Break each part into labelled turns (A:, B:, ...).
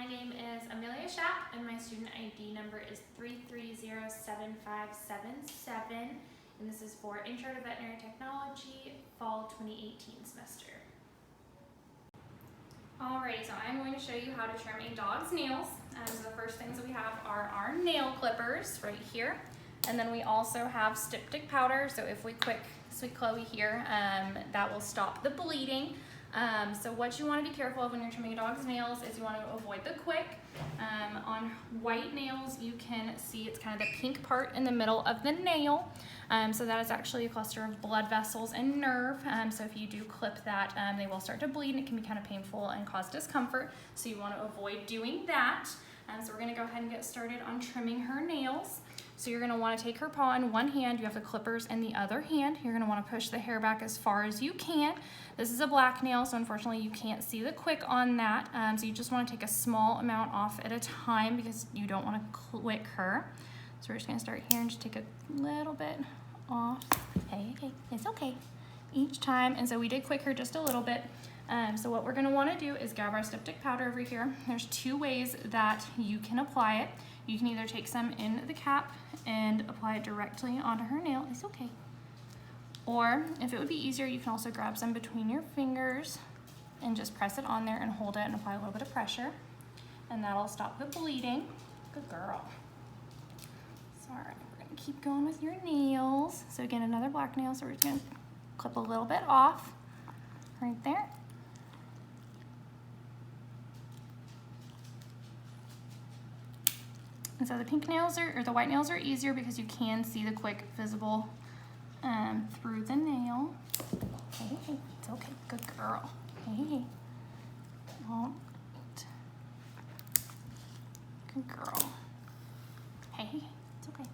A: My name is Amelia Schapp, and my student ID number is 3307577, and this is for Intro to Veterinary Technology, Fall 2018 semester. Alrighty, so I'm going to show you how to trim a dog's nails. So the first things that we have are our nail clippers right here, and then we also have styptic powder. So if we quick Sweet Chloe here, that will stop the bleeding. So what you want to be careful of when you're trimming a dog's nails is you want to avoid the quick. On white nails, you can see it's kind of the pink part in the middle of the nail. So that is actually a cluster of blood vessels and nerve. So if you do clip that, they will start to bleed, and it can be kind of painful and cause discomfort. So you want to avoid doing that. So we're going to go ahead and get started on trimming her nails. So you're going to want to take her paw in one hand, you have the clippers in the other hand. You're going to want to push the hair back as far as you can. This is a black nail, so unfortunately you can't see the quick on that. So you just want to take a small amount off at a time because you don't want to quick her. So we're just going to start here and just take a little bit off. Okay, it's okay. Each time, and so we did quick her just a little bit. So what we're going to want to do is grab our styptic powder over here. There's two ways that you can apply it. You can either take some in the cap and apply it directly onto her nail. It's okay. Or if it would be easier, you can also grab some between your fingers and just press it on there and hold it and apply a little bit of pressure. And that'll stop the bleeding. Good girl. So, all right, we're gonna keep going with your nails. So again, another black nail, so we're just gonna clip a little bit off right there. And so the pink nails or the white nails are easier because you can see the quick visible through the nail. Hey, it's okay, good girl. Hey, all right. Good girl. Hey, it's okay.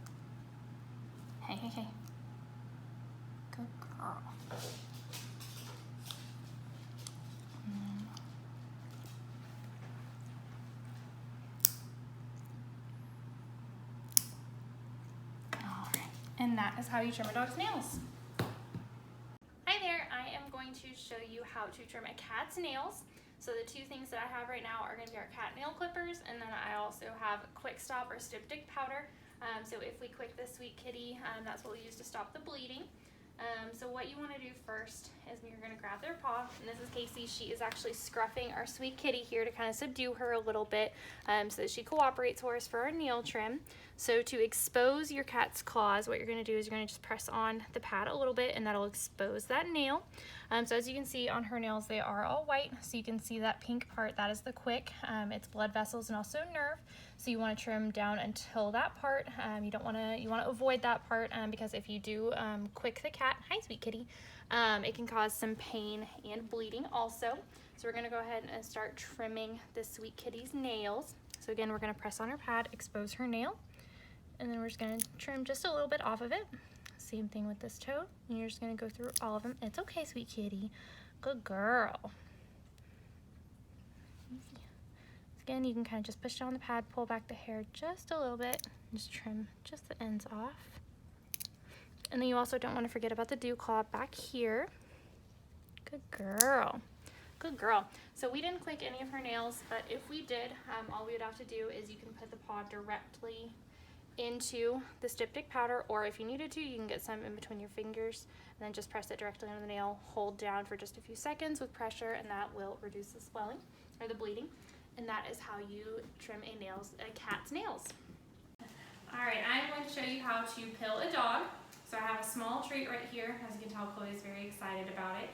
A: Hey. Good girl. And that is how you trim a dog's nails. Hi there, I am going to show you how to trim a cat's nails. So the two things that I have right now are going to be our cat nail clippers, and then I also have quick stop or styptic powder. So if we quick the sweet kitty, that's what we use to stop the bleeding. So what you want to do first is you're going to grab their paw, and this is Casey. She is actually scruffing our sweet kitty here to kind of subdue her a little bit so that she cooperates for us for our nail trim. So to expose your cat's claws, what you're going to do is you're going to just press on the pad a little bit, and that'll expose that nail. So as you can see on her nails, they are all white, so you can see that pink part, that is the quick. It's blood vessels and also nerve. So you want to trim down until that part. You want to avoid that part because if you do quick the cat, hi sweet kitty, it can cause some pain and bleeding also. So we're going to go ahead and start trimming the sweet kitty's nails. So again, we're going to press on her pad, expose her nail, and then we're just going to trim just a little bit off of it. Same thing with this toe, and you're just going to go through all of them. It's okay, sweet kitty. Good girl. Again, you can kind of just push down the pad, pull back the hair just a little bit, and just trim just the ends off. And then you also don't want to forget about the dew claw back here. Good girl. Good girl. So we didn't quick any of her nails, but if we did, all we would have to do is you can put the paw directly into the styptic powder, or if you needed to, you can get some in between your fingers and then just press it directly on the nail, hold down for just a few seconds with pressure, and that will reduce the swelling or the bleeding. And that is how you trim a cat's nails. All right, I'm going to show you how to pill a dog. So I have a small treat right here. As you can tell, Chloe is very excited about it.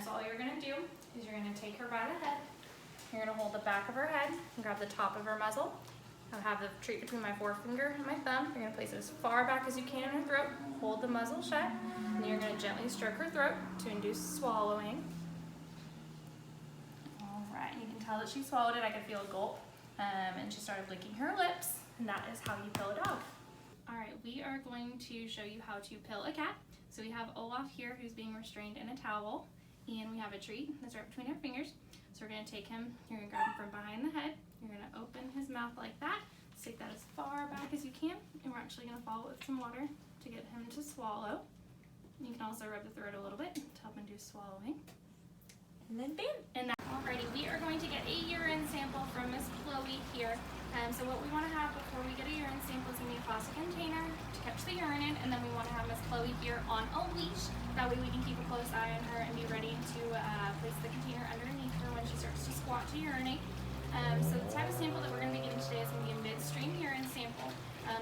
A: So all you're going to do is you're going to take her by the head. You're going to hold the back of her head and grab the top of her muzzle. I'll have the treat between my forefinger and my thumb. You're going to place it as far back as you can in her throat. Hold the muzzle shut, and then you're going to gently stroke her throat to induce swallowing. You can tell that she swallowed it. I could feel a gulp, and she started licking her lips, and that is how you pill a dog. All right, we are going to show you how to pill a cat. So we have Olaf here who's being restrained in a towel, and we have a treat that's right between our fingers. So we're going to take him, you're going to grab him from behind the head, you're going to open his mouth like that, stick that as far back as you can, and we're actually going to follow it with some water to get him to swallow. You can also rub the throat a little bit to help induce swallowing. And then bam! And that, alrighty, we are going to get a urine sample sample from Miss Chloe here. So what we want to have before we get a urine sample is going to be a plastic container to catch the urine in, and then we want to have Miss Chloe here on a leash. That way we can keep a close eye on her and be ready to place the container underneath her when she starts to squat to urinate. So the type of sample that we're going to be getting today is going to be a midstream urine sample.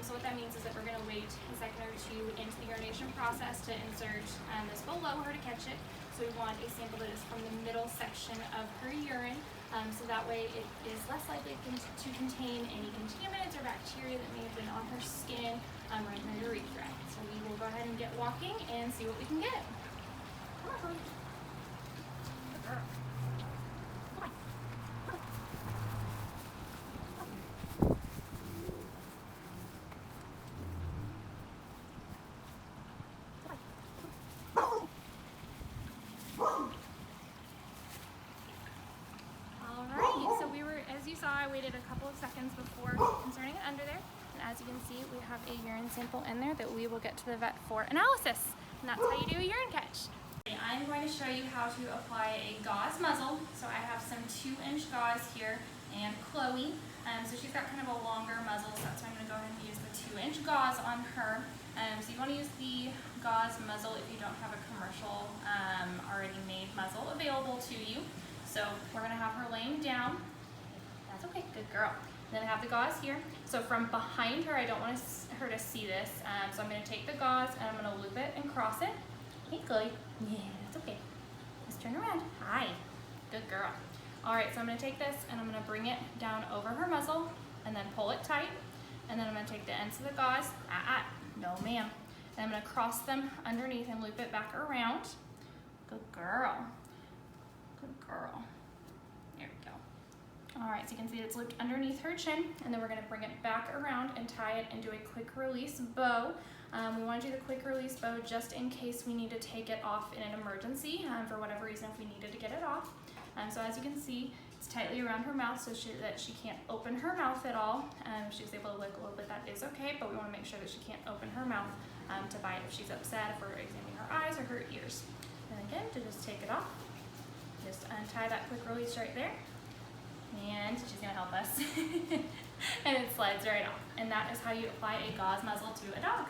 A: So what that means is that we're going to wait a second or two into the urination process to insert this below her to catch it. So we want a sample that is from the middle section of her urine. So that way it is less likely to contain any contaminants or bacteria that may have been on her skin right in her urethra. So we will go ahead and get walking and see what we can get. Come on, Chloe. Good girl. Come on. Alright, so as you saw, I waited a couple of seconds before inserting it under there. And as you can see, we have a urine sample in there that we will get to the vet for analysis. And that's how you do a urine catch. I'm going to show you how to apply a gauze muzzle. So I have some 2-inch gauze here and Chloe. So she's got kind of a longer muzzle, so that's why I'm going to go ahead and use the 2-inch gauze on her. So you want to use the gauze muzzle if you don't have a commercial already made muzzle available to you. So we're going to have her laying down. That's okay, good girl. Then I have the gauze here. So from behind her, I don't want her to see this. So I'm going to take the gauze and I'm going to loop it and cross it. Hey, Chloe. Yeah, that's okay. Let's turn around. Hi. Good girl. All right, so I'm going to take this and I'm going to bring it down over her muzzle and then pull it tight. And then I'm going to take the ends of the gauze. No, ma'am. And I'm going to cross them underneath and loop it back around. Good girl. Good girl. There we go. All right, so you can see it's looped underneath her chin, and then we're going to bring it back around and tie it and do a quick release bow. We want to do the quick release bow just in case we need to take it off in an emergency for whatever reason if we needed to get it off. So as you can see, it's tightly around her mouth so that she can't open her mouth at all. If she was able to lick a little bit, that is okay, but we want to make sure that she can't open her mouth to bite if she's upset, if we're examining her eyes or her ears. And again, to just take it off, just untie that quick release right there. And she's going to help us. And it slides right off. And that is how you apply a gauze muzzle to a dog.